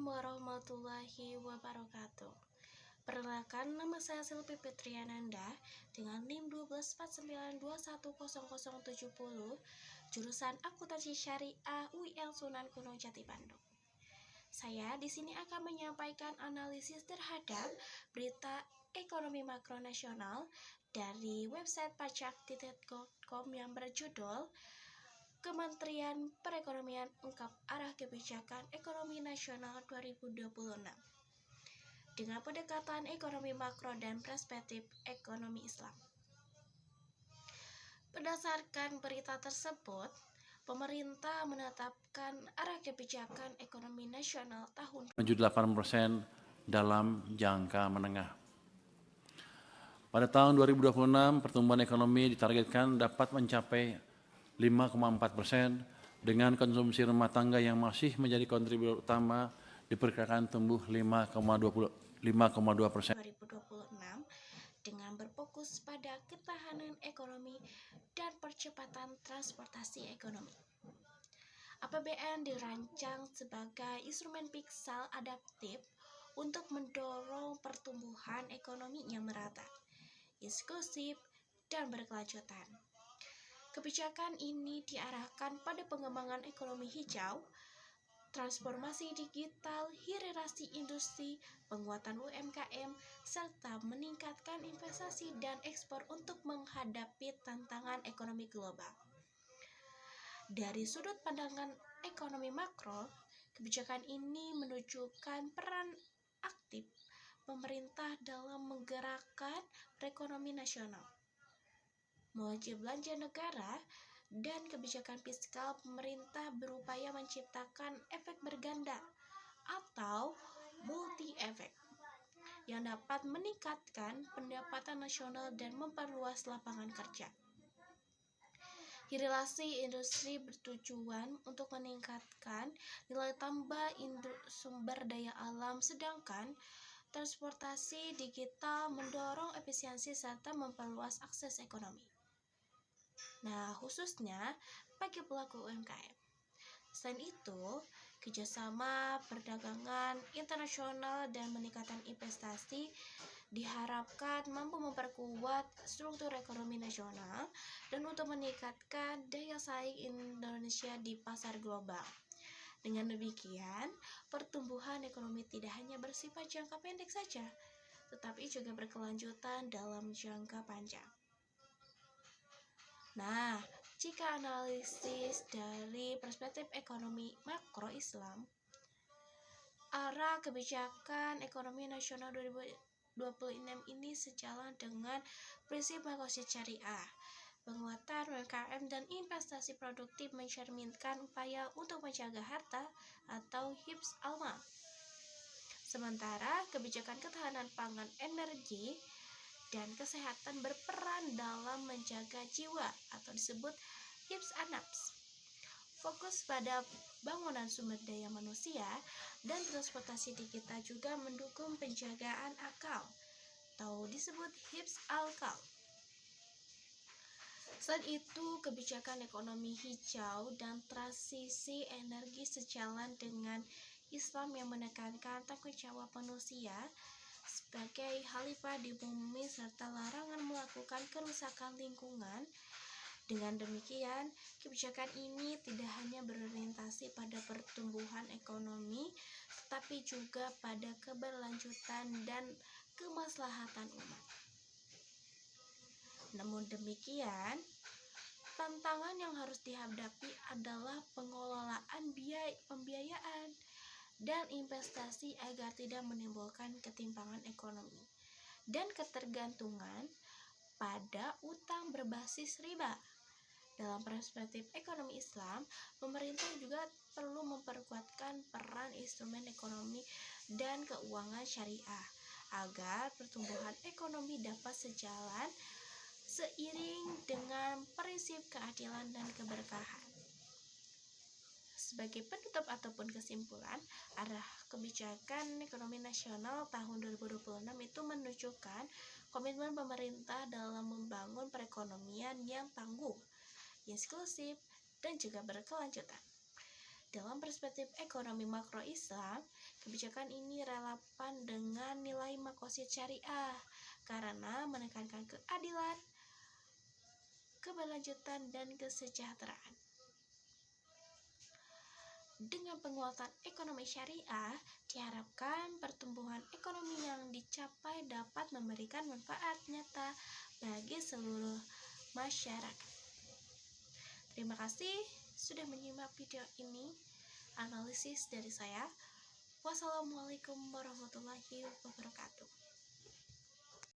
Assalamualaikum warahmatullahi wabarakatuh. Perkenalkan, nama saya Silvi Fitriananda dengan NIM 1249210070, jurusan Akuntansi Syariah UIN Sunan Gunung Jati Bandung. Saya di sini akan menyampaikan analisis terhadap berita ekonomi makro nasional dari website pajak.go.com yang berjudul Kementerian Perekonomian ungkap arah kebijakan ekonomi nasional 2026 dengan pendekatan ekonomi makro dan perspektif ekonomi Islam. Berdasarkan berita tersebut, pemerintah menetapkan arah kebijakan ekonomi nasional tahun 78% dalam jangka menengah. Pada tahun 2026, pertumbuhan ekonomi ditargetkan dapat mencapai 5,4%, dengan konsumsi rumah tangga yang masih menjadi kontributor utama diperkirakan tumbuh 5,2%. 2026 dengan berfokus pada ketahanan ekonomi dan percepatan transportasi ekonomi. APBN dirancang sebagai instrumen fiskal adaptif untuk mendorong pertumbuhan ekonomi yang merata, inklusif, dan berkelanjutan. Kebijakan ini diarahkan pada pengembangan ekonomi hijau, transformasi digital, hilirisasi industri, penguatan UMKM, serta meningkatkan investasi dan ekspor untuk menghadapi tantangan ekonomi global. Dari sudut pandangan ekonomi makro, kebijakan ini menunjukkan peran aktif pemerintah dalam menggerakkan perekonomian nasional. Melalui belanja negara dan kebijakan fiskal, pemerintah berupaya menciptakan efek berganda atau multi-efek yang dapat meningkatkan pendapatan nasional dan memperluas lapangan kerja. Hilirisasi industri bertujuan untuk meningkatkan nilai tambah sumber daya alam, sedangkan transportasi digital mendorong efisiensi serta memperluas akses ekonomi. Nah, khususnya bagi pelaku UMKM. Selain itu, kerjasama perdagangan internasional dan meningkatkan investasi diharapkan mampu memperkuat struktur ekonomi nasional dan untuk meningkatkan daya saing Indonesia di pasar global. Dengan demikian, pertumbuhan ekonomi tidak hanya bersifat jangka pendek saja, tetapi juga berkelanjutan dalam jangka panjang. Nah, jika analisis dari perspektif ekonomi makro Islam, arah kebijakan ekonomi nasional 2026 ini sejalan dengan prinsip makro syariah. Penguatan UMKM dan investasi produktif mencerminkan upaya untuk menjaga harta atau hifz al-mal. Sementara kebijakan ketahanan pangan, energi, dan kesehatan berperan dalam menjaga jiwa atau disebut hifz an-nafs. Fokus pada bangunan sumber daya manusia dan transportasi digital juga mendukung penjagaan akal atau disebut hifz al-qalb. Selain itu, kebijakan ekonomi hijau dan transisi energi sejalan dengan Islam yang menekankan tanggung jawab manusia sebagai khalifah di bumi serta larangan melakukan kerusakan lingkungan. Dengan demikian, kebijakan ini tidak hanya berorientasi pada pertumbuhan ekonomi, tetapi juga pada keberlanjutan dan kemaslahatan umat. Namun demikian, tantangan yang harus dihadapi adalah pengelolaan pembiayaan dan investasi agar tidak menimbulkan ketimpangan ekonomi dan ketergantungan pada utang berbasis riba. Dalam perspektif ekonomi Islam, pemerintah juga perlu memperkuatkan peran instrumen ekonomi dan keuangan syariah agar pertumbuhan ekonomi dapat sejalan seiring dengan prinsip keadilan dan keberkahan. Sebagai penutup ataupun kesimpulan, arah kebijakan ekonomi nasional tahun 2026 itu menunjukkan komitmen pemerintah dalam membangun perekonomian yang tangguh, inklusif, dan juga berkelanjutan. Dalam perspektif ekonomi makro Islam, Kebijakan ini relevan dengan nilai makosid syariah karena menekankan keadilan, keberlanjutan, dan kesejahteraan. Dengan penguatan ekonomi syariah, diharapkan pertumbuhan ekonomi yang dicapai dapat memberikan manfaat nyata bagi seluruh masyarakat. Terima kasih sudah menyimak video ini, analisis dari saya. Wassalamualaikum warahmatullahi wabarakatuh.